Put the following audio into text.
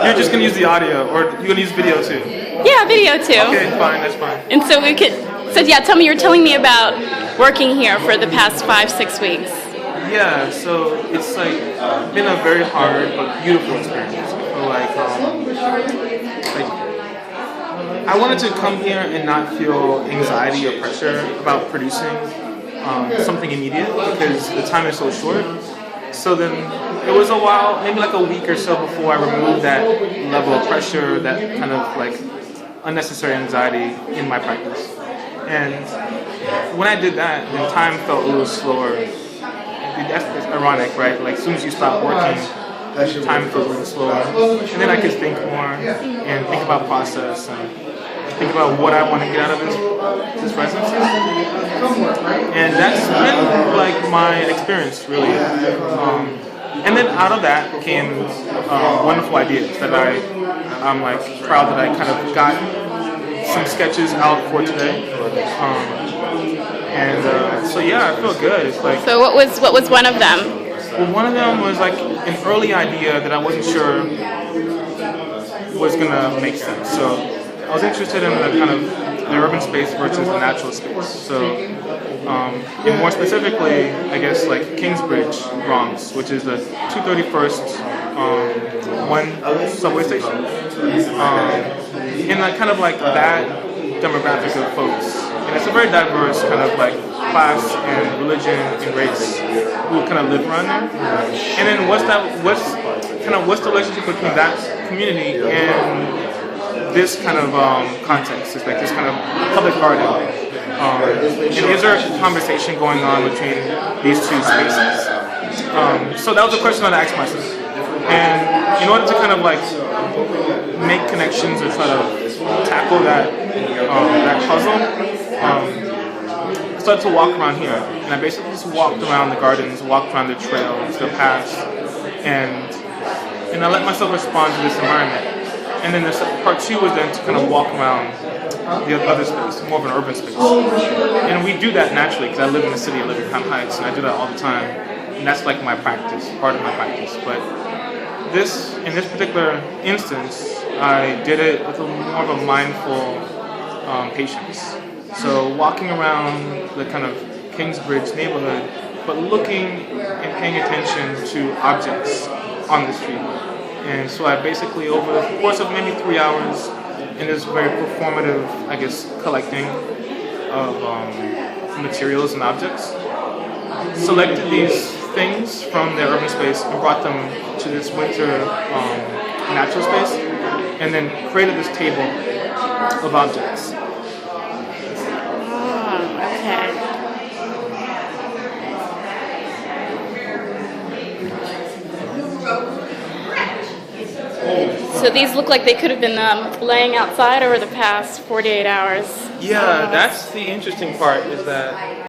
You're just gonna use the audio, or you're gonna use video too? Yeah, video too. Okay, fine, that's fine. And so we could. So yeah, tell me. You're telling me about working here for the past 5-6 weeks. Yeah, so it's like been a very hard but beautiful experience. I feel like I wanted to come here and not feel anxiety or pressure about producing something immediate because the time is so short. So then it was a while, maybe like a week or so before I removed that level of pressure, that kind of like unnecessary anxiety in my practice. And when I did that, then time felt a little slower. That's ironic, right? Like as soon as you stop working, time feels a little slower. And then I could think more and think about process and think about what I want to get out of this residency. And that's been like my experience, really. And then out of that came wonderful ideas that I'm like proud that I kind of got some sketches out for today. So yeah, I feel good. It's like. So what was one of them? Well, one of them was like an early idea that I wasn't sure was gonna make sense. So I was interested in the kind of the urban space versus the natural space. So, and more specifically, I guess like Kingsbridge, Bronx, which is the 231st one subway station, and like kind of like that demographic of folks. And it's a very diverse kind of like class and religion and race who kind of live around there. And then what's the relationship between that community and this kind of context? It's like this kind of public garden. And is there a conversation going on between these two spaces? So that was a question that I asked myself. And in order to kind of like make connections or try to tackle that puzzle, I started to walk around here, and I basically just walked around the gardens, walked around the trails, the paths, and I let myself respond to this environment. And then part two was then to kind of walk around the other space, more of an urban space. And we do that naturally because I live in the city, I live in Crown Heights, and I do that all the time. And that's like my practice, part of my practice. But in this particular instance, I did it with more of a mindful patience. So walking around the kind of Kingsbridge neighborhood, but looking and paying attention to objects on the street. And so I basically, over the course of maybe 3 hours, in this very performative, I guess, collecting of materials and objects, selected these things from their urban space and brought them to this winter natural space, and then created this table of objects. Okay. So these look like they could have been laying outside over the past 48 hours. Yeah, that's the interesting part, is that